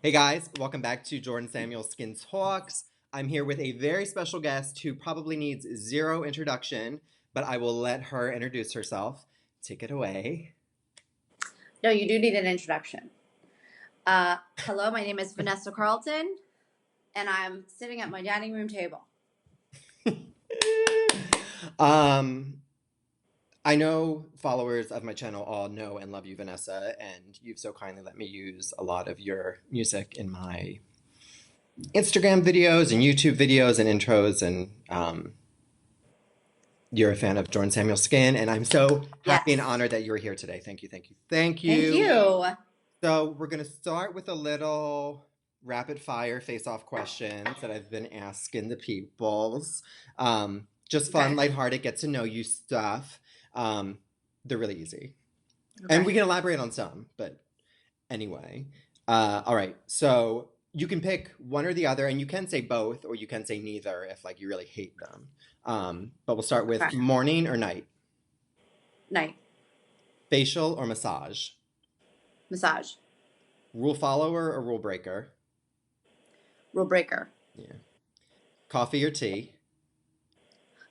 Hey guys, welcome back to Jordan Samuel Skin Talks. I'm here with a very special guest who probably needs zero introduction, but I will let her introduce herself. Take it away. No, you do need an introduction. Hello, my name is Vanessa Carlton, and I'm sitting at my dining room table. I know followers of my channel all know and love you, Vanessa, and you've so kindly let me use a lot of your music in my Instagram videos and YouTube videos and intros, and you're a fan of Jordan Samuel Skin, and I'm so happy and Yes. honored that you're here today. Thank you, thank you, thank you. Thank you. So we're gonna start with a little rapid fire face-off questions that I've been asking the peoples. Just fun, Okay. lighthearted, get to know you stuff. They're really easy. Okay. And we can elaborate on some, but anyway. All right, so you can pick one or the other, and you can say both, or you can say neither if like you really hate them. But we'll start with Okay. morning or night, Night. facial or massage, Massage. rule follower or rule breaker, Rule breaker. yeah, coffee or tea,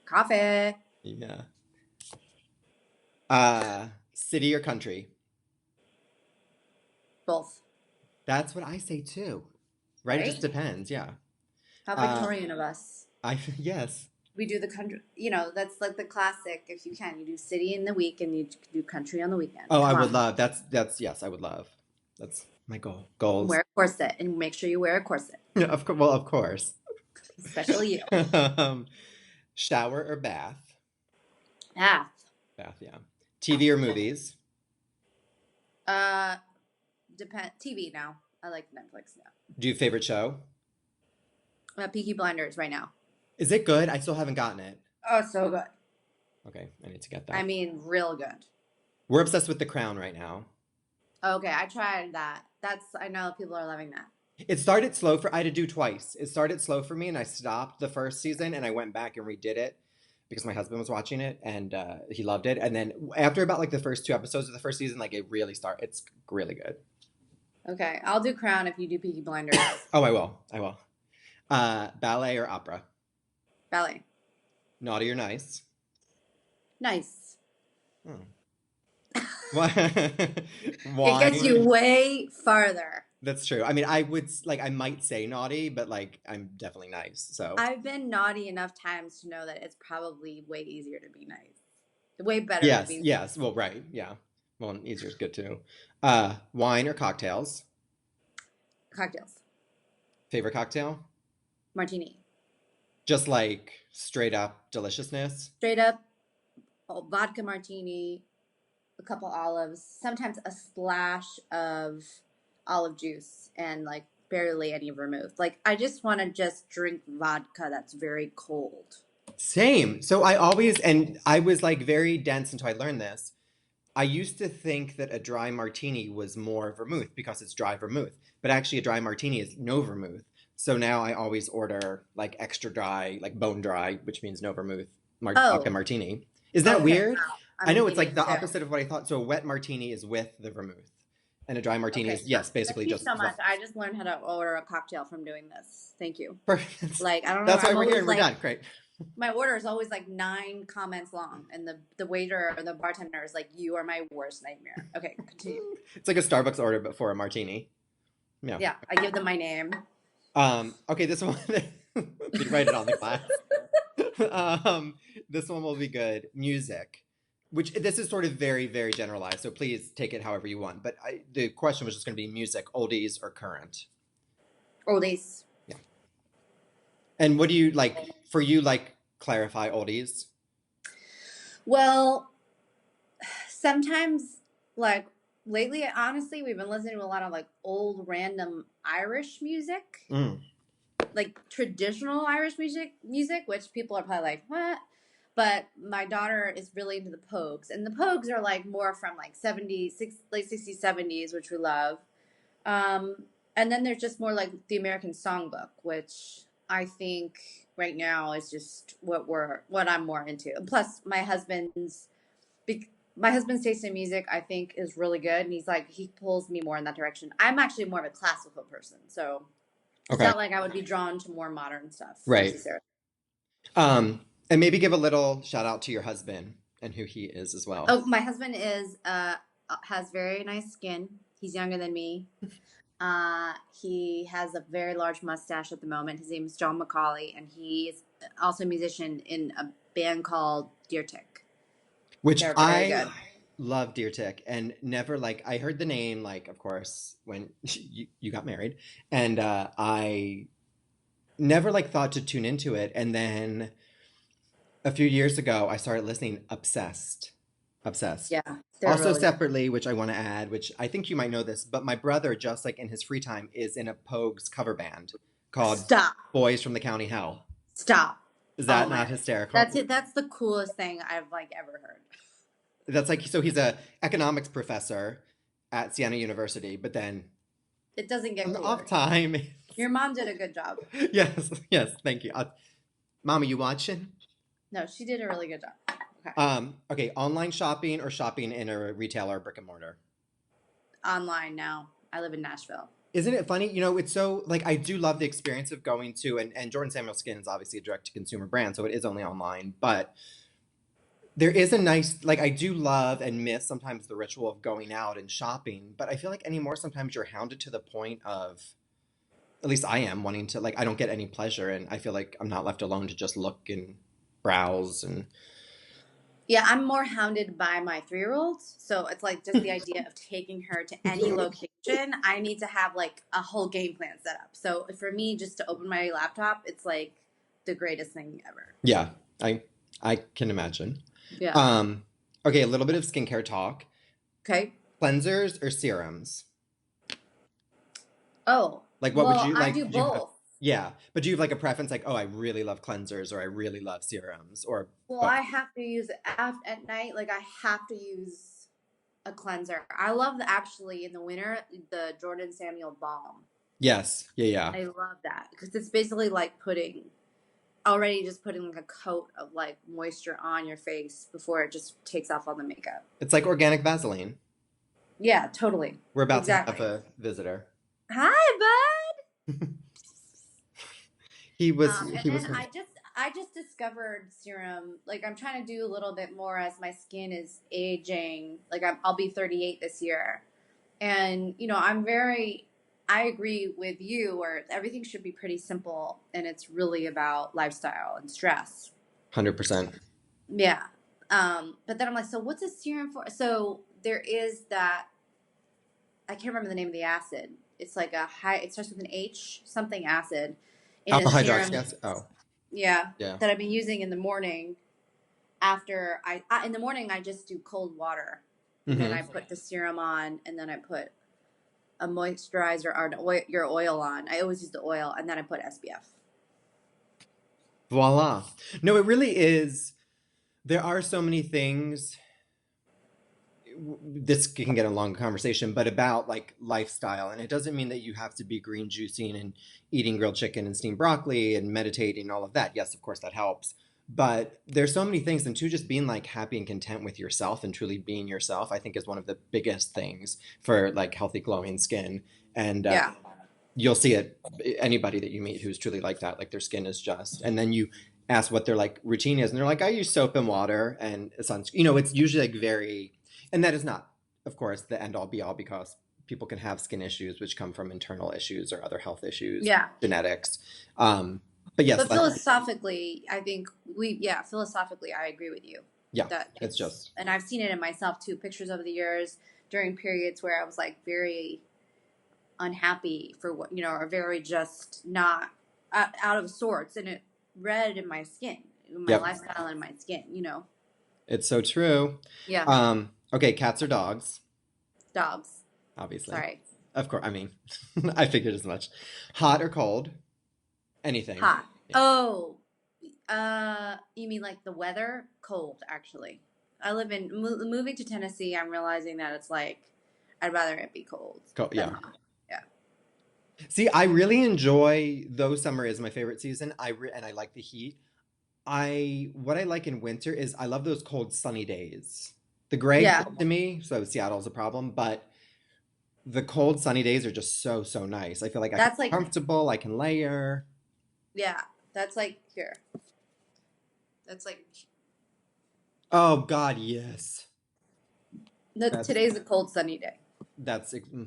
Coffee. yeah, city or country. Both. That's what I say too. Right? It just Right? depends. Yeah. How Uh, Victorian of us. yes. We do the country, that's like the classic. If you can, you do city in the week and you do country on the weekend. Oh, I Come would on. love. That's yes, I would love. That's my goals. Wear a corset and make sure you wear a corset, Yeah, of course. Well, of course. especially you. Shower or bath? Bath. Bath, yeah. TV or movies? Depend. TV now. I like Netflix now. Do you have a favorite show? Peaky Blinders right now. Is it good? I still haven't gotten it. Oh, so good. Okay, I need to get that. I mean, real good. We're obsessed with The Crown right now. Okay, I tried that. I know people are loving that. It started slow I had to do twice. It started slow for me, and I stopped the first season, and I went back and redid it because my husband was watching it, and he loved it. And then after about like the first two episodes of the first season, like it really started. It's really good. Okay, I'll do Crown if you do Peaky Blinders. Oh, I will. I will. Ballet or opera? Ballet. Naughty or nice? Nice. What? It gets you way farther. That's true. I mean, I would like I might say naughty, but like I'm definitely nice. So I've been naughty enough times to know that it's probably way easier to be nice. Way better yes, to be yes. Well, right, yeah. Well, and easier is good too. Wine or cocktails? Cocktails. Favorite cocktail? Martini. Just like straight up deliciousness. Straight up vodka martini, a couple olives, sometimes a splash of olive juice, and like barely any vermouth. Like I just want to just drink vodka that's very cold. Same. So I was like very dense until I learned this. I used to think that a dry martini was more vermouth because it's dry vermouth, but actually a dry martini is no vermouth. So now I always order like extra dry, like bone dry, which means no vermouth vodka martini. Is that weird? Wow. I know it's like the opposite of what I thought. So a wet martini is with the vermouth, and a dry martini is basically Thank just. you so much. I just learned how to order a cocktail from doing this. Thank you. Perfect. Like I don't know. That's why we're here and we're done. Great. My order is always like 9 comments long, and the waiter or the bartender is like, "You are my worst nightmare." Okay, continue. It's like a Starbucks order, but for a martini. Yeah. Yeah, I give them my name. Okay, this one. You write it on the glass. This one will be good. Music, which this is sort of very, very generalized. So please take it however you want. But the question was just going to be music, oldies or current. Oldies. Yeah. And what do you like? For you, like clarify oldies. Well, sometimes like lately, honestly, we've been listening to a lot of like old random Irish music. Like traditional Irish music, which people are probably like, what? But my daughter is really into the Pogues, and the Pogues are like more from like late 60s, 70s, which we love. And then there's just more like the American Songbook, which I think right now is just what I'm more into. And plus, my husband's my husband's taste in music, I think, is really good, and he pulls me more in that direction. I'm actually more of a classical person, so it's Okay. not like I would be drawn to more modern stuff Right. necessarily. And maybe give a little shout out to your husband and who he is as well. Oh, my husband is has very nice skin. He's younger than me. He has a very large mustache at the moment. His name is John McCauley, and he's also a musician in a band called Deer Tick. Which They're very I good. love Deer Tick, and never like I heard the name, like of course when you got married, and I never like thought to tune into it, and then a few years ago I started listening obsessed. Yeah, they're Also really good. separately, which I want to add, which I think you might know this, but my brother, just like in his free time, is in a Pogues cover band called Stop. Boys from the County Hell. Stop. Is Oh that my not God. hysterical? That's it. That's the coolest thing I've like ever heard. That's like, so he's a economics professor at Siena University, but then It doesn't get on the cooler. off time, Your mom did a good job. yes, thank you. Mama, you watching? No, she did a really good job. Okay. Okay, online shopping or shopping in a retailer, brick and mortar? Online now. I live in Nashville. Isn't it funny? You know, it's so like I do love the experience of going to and Jordan Samuel Skin is obviously a direct to consumer brand, so it is only online, but there is a nice like I do love and miss sometimes the ritual of going out and shopping, but I feel like anymore sometimes you're hounded to the point of at least I am wanting to like I don't get any pleasure and I feel like I'm not left alone to just look and browse and Yeah, I'm more hounded by my 3-year-old. So it's like just the idea of taking her to any location. I need to have like a whole game plan set up. So for me, just to open my laptop, it's like the greatest thing ever. yeah, I can imagine. Yeah. Okay, a little bit of skincare talk. Okay. Cleansers or serums? Oh, Like what would you I like? do both. Yeah, but do you have like a preference like, oh, I really love cleansers or I really love serums or Well, both? I have to use it at night. Like I have to use a cleanser. I love actually in the winter the Jordan Samuel balm. Yes. Yeah. I love that because it's basically like putting like a coat of like moisture on your face before it just takes off all the makeup. It's like organic Vaseline. Yeah, totally. We're about to Exactly. have a visitor. Hi, bud. He was And he was then I just discovered serum. Like I'm trying to do a little bit more as my skin is aging. Like I'll be 38 this year, and you know I agree with you where everything should be pretty simple, and it's really about lifestyle and stress. 100%. Yeah. But then I'm like, so what's a serum for? So there is that. I can't remember the name of the acid. It's like it starts with an H, something acid in a Alpha serum. hydroxy acid. Oh, Yeah. yeah. That I've been using in the morning after in the morning, I just do cold water. And then I put the serum on and then I put a moisturizer or your oil on. I always use the oil and then I put SPF. Voila. No, it really is. There are so many things. This can get a long conversation, but about like lifestyle. And it doesn't mean that you have to be green juicing and eating grilled chicken and steamed broccoli and meditating and all of that. Yes, of course, that helps. But there's so many things. And two, just being like happy and content with yourself and truly being yourself, I think is one of the biggest things for like healthy, glowing skin. And Yeah. you'll see it, anybody that you meet who's truly like that, like their skin is just, and then you ask what their like routine is. And they're like, I use soap and water and sunscreen. You know, it's usually like very, and that is not, of course, the end all be all because people can have skin issues which come from internal issues or other health issues, Yeah. genetics. But yes, But philosophically, I think philosophically, I agree with you. yeah, That it's just, and I've seen it in myself too. Pictures over the years during periods where I was like very unhappy for what or very just not out of sorts, and it read in my skin, in my lifestyle, and my skin. It's so true. Yeah. Okay, cats or dogs? Dogs. Obviously. Sorry. Of course. I mean, I figured as much. Hot or cold? Anything. Hot. Yeah. Oh, you mean like the weather? Cold, actually. I live in moving to Tennessee. I'm realizing that it's like I'd rather it be cold. Yeah. Hot. Yeah. See, I really enjoy, though summer is my favorite season. And I like the heat. What I like in winter is I love those cold sunny days. The gray Yeah. to me, so Seattle's a problem, but the cold, sunny days are just so, so nice. I feel like I can That's be like, comfortable, I can layer. yeah, that's like here. That's like, Oh God, yes. That's today's a cold, sunny day. that's mm.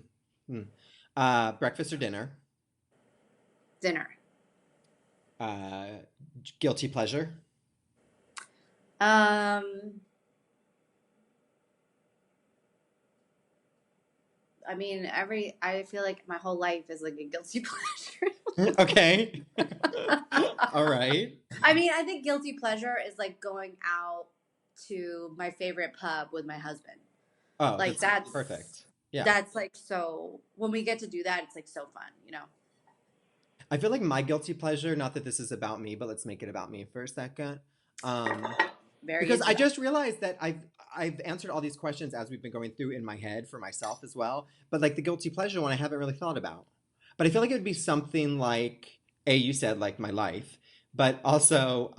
Breakfast or dinner? Dinner. Uh, guilty pleasure? Um, I mean, I feel like my whole life is like a guilty pleasure. Okay. All right. I mean, I think guilty pleasure is like going out to my favorite pub with my husband. Oh, Like that's perfect. Yeah. that's like so when we get to do that, it's like so fun, you know. I feel like my guilty pleasure, not that this is about me, but let's make it about me for a second. Um, Very because into I that. just realized that I've answered all these questions as we've been going through in my head for myself as well. But like the guilty pleasure one, I haven't really thought about. But I feel like it would be something like you said like my life, but also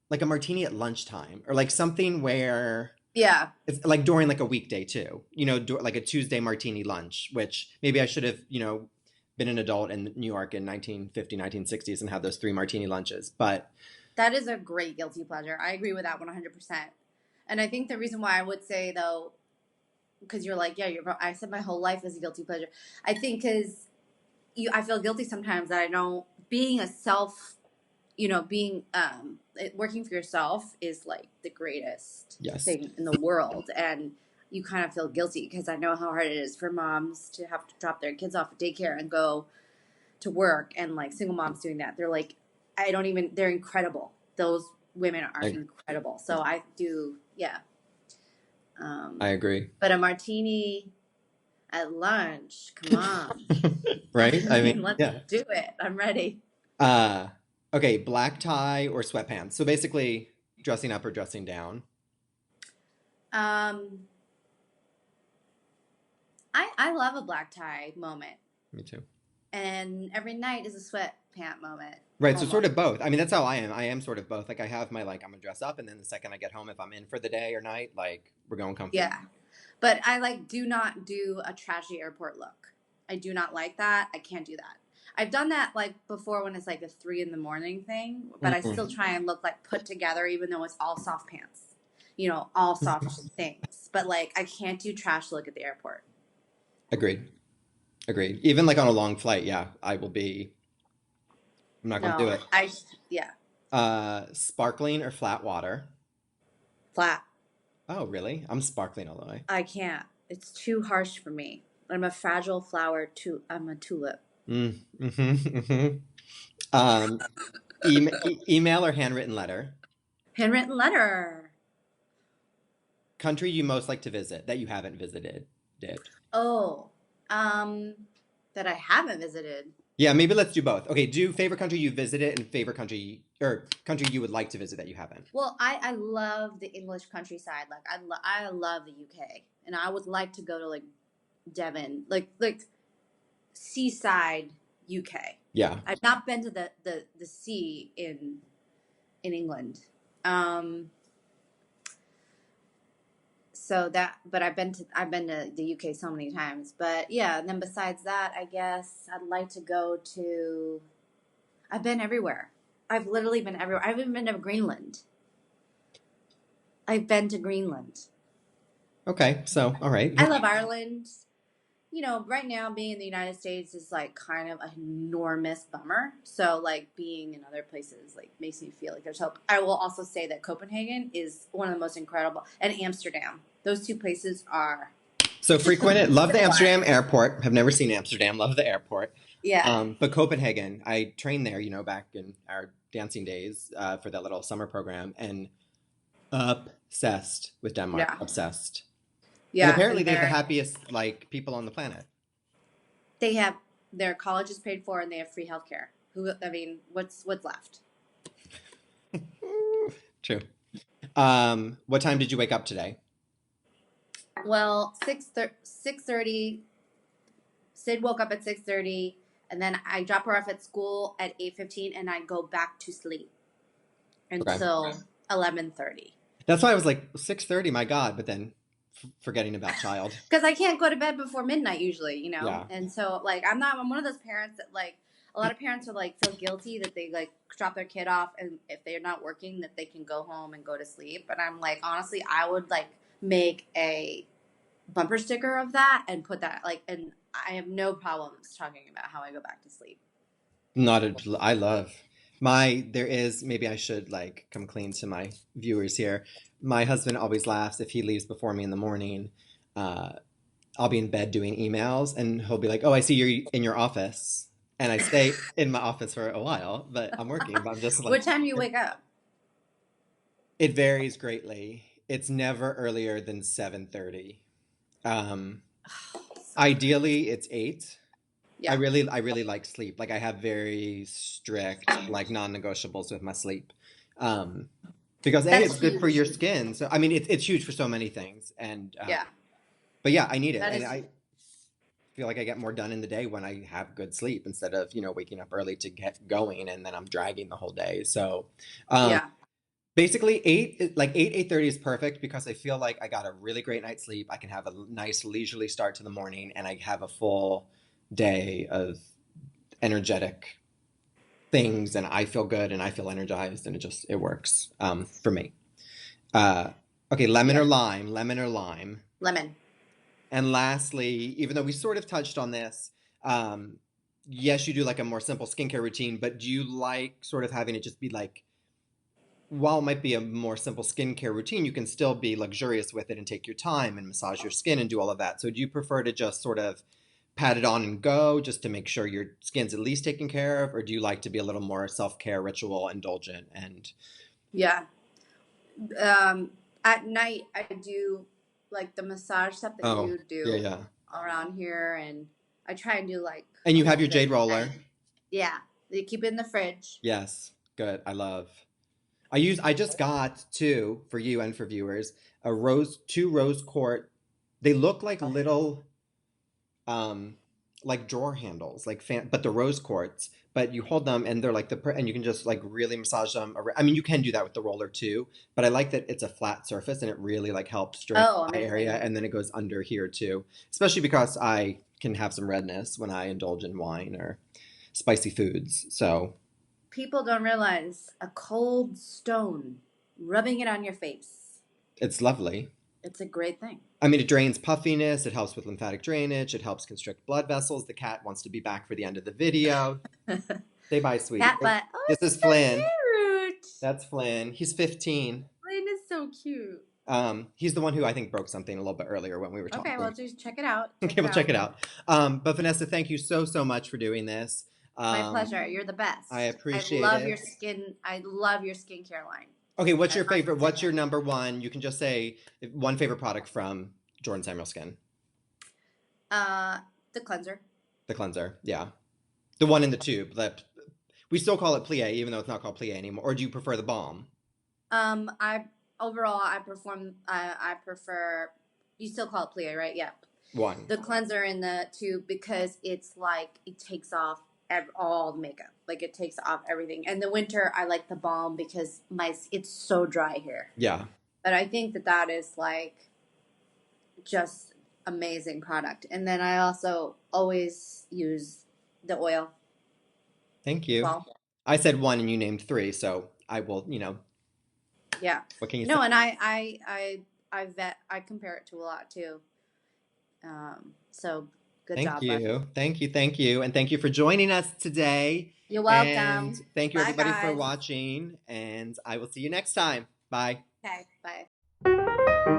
like a martini at lunchtime or like something where Yeah. it's like during like a weekday too. You know, like a Tuesday martini lunch, which maybe I should have been an adult in New York in 1950, 1960s and had those 3 martini lunches. But That is a great guilty pleasure. I agree with that 100%. And I think the reason why I would say though, because you're like, yeah, I said my whole life is a guilty pleasure. I think because I feel guilty sometimes that I don't, being a self, being, working for yourself is like the greatest yes, thing in the world. And you kind of feel guilty because I know how hard it is for moms to have to drop their kids off at daycare and go to work, and like single moms doing that. They're like, they're incredible. Those women are I, incredible. So I do, yeah. I agree. But a martini at lunch, come on. Right? I mean, Let's yeah. do it. I'm ready. Uh, okay, black tie or sweatpants. So basically, dressing up or dressing down. Um, I love a black tie moment. Me too. And every night is a sweatpant moment. Right, so sort Almost. of both. I mean, that's how I am. I am sort of both. Like I have my like I'm gonna dress up, and then the second I get home, if I'm in for the day or night, like we're going comfy. Yeah. But I like do not do a trashy airport look. I do not like that. I can't do that. I've done that like before when it's like a 3 a.m. thing, but I still try and look like put together even though it's all soft pants. All soft things. But like I can't do trash look at the airport. Agreed. Agreed. Even like on a long flight, yeah, I will be. I'm not gonna do No, it. yeah, Sparkling or flat water? flat. Oh, really? I'm sparkling all the way. I can't. It's too harsh for me. I'm a fragile flower. I'm a tulip. Mm-hmm. Um, email or handwritten letter? Handwritten letter. Country you most like to visit that you haven't visited? Did. Oh, that I haven't visited. Yeah, maybe let's do both. Okay, do favorite country you visited and favorite country or country you would like to visit that you haven't. Well, I love the English countryside. Like I love the UK, and I would like to go to like Devon, like seaside UK. Yeah. I've not been to the sea in England. So that, but I've been to the UK so many times. But yeah, and then besides that, I guess I'd like to go to. I've been everywhere. I've literally been everywhere. I've even been to Greenland. I've been to Greenland. Okay, so all right. I love Ireland. Right now being in the United States is like kind of an enormous bummer. So like being in other places like makes me feel like there's hope. I will also say that Copenhagen is one of the most incredible, and Amsterdam. Those two places are. So frequent. Love the Amsterdam airport. Have never seen Amsterdam. Love the airport. Yeah. But Copenhagen, I trained there, back in our dancing days for that little summer program, and obsessed with Denmark. Yeah. Obsessed. Yeah. And apparently they have the happiest like people on the planet. They have their college is paid for and they have free healthcare. What's left? True. What time did you wake up today? Well, 6:30. Sid woke up at 6:30, and then I drop her off at school at 8:15, and I go back to sleep until 11:30. That's why I was like 6:30, my God, but then forgetting about child. Because I can't go to bed before midnight usually, Yeah. and so like I'm one of those parents that like a lot of parents are like feel guilty that they like drop their kid off and if they're not working that they can go home and go to sleep. And I'm like, honestly, I would like make a bumper sticker of that and put that like, and I have no problems talking about how I go back to sleep. Not a, I love there is, maybe I should like come clean to my viewers here. My husband always laughs if he leaves before me in the morning. Uh, I'll be in bed doing emails and he'll be like, "Oh, I see you're in your office." And I stay in my office for a while, but I'm working, but I'm just like, What time do you wake up? it varies greatly. It's never earlier than 7:30. Ideally it's 8. Yeah, I really like sleep. Like I have very strict like non-negotiables with my sleep. Um, because A, that's it's good for your huge. skin. So I mean it's huge for so many things. And Yeah, but yeah, I need it. that And is. I feel like I get more done in the day when I have good sleep instead of, waking up early to get going and then I'm dragging the whole day. So um Yeah, basically 8:30 is perfect because I feel like I got a really great night's sleep. I can have a nice leisurely start to the morning and I have a full day of energetic things and I feel good and I feel energized and it works for me. Uh, okay, lemon yeah, or lime, lemon or lime. lemon. And lastly, even though we sort of touched on this, um, yes, you do like a more simple skincare routine, but do you like sort of having it just be like, while it might be a more simple skincare routine, you can still be luxurious with it and take your time and massage your skin and do all of that. So do you prefer to just sort of pat it on and go just to make sure your skin's at least taken care of, or do you like to be a little more self-care, ritual, indulgent, and Yeah. At night I do like the massage stuff that oh, you yeah, do yeah. around here, and I try and do like And a you have little your bit jade at roller? night. Yeah, they keep it in the fridge. Yes, good. I just got two for you and for viewers, two rose quartz. They look like little um like drawer handles but the rose quartz, but you hold them and they're like and you can just like really massage them I mean you can do that with the roller too, but I like that it's a flat surface and it really like helps during Oh, the eye area, amazing. and then it goes under here too, especially because I can have some redness when I indulge in wine or spicy foods. So People don't realize a cold stone rubbing it on your face. it's lovely. It's a great thing. I mean, it drains puffiness, it helps with lymphatic drainage, it helps constrict blood vessels. The cat wants to be back for the end of the video. Say bye, sweetie. Cat butt. Oh, This is it's so Flynn. cute. That's Flynn. He's 15. Flynn is so cute. He's the one who I think broke something a little bit earlier when we were Okay, well, talking. just check it out. Check Okay, it we'll check out. it out. But Vanessa, thank you so, so much for doing this. My pleasure. You're the best. I appreciate love it. your skin. I love your skincare line. Okay, what's I your must favorite? say What's your that. number one? You can just say one favorite product from Jordan Samuel Skin. The cleanser. The cleanser, yeah. The one in the tube. We still call it plie, even though it's not called plie anymore. Or do you prefer the balm? I overall I prefer. You still call it plie, right? Yeah. One. The cleanser in the tube because it's like it takes off all the makeup. Like it takes off everything. And the winter I like the balm because it's so dry here. Yeah. But I think that is like just amazing product. And then I also always use the oil. Thank you. Well, I said one and you named three, so I will, yeah. what can you No, say? and I compare it to a lot too. So good Thank job, bud. you. Thank you. Thank you. And thank you for joining us today. You're And welcome. thank you Bye, everybody for guys. watching. And I will see you next time. Bye. Okay, bye.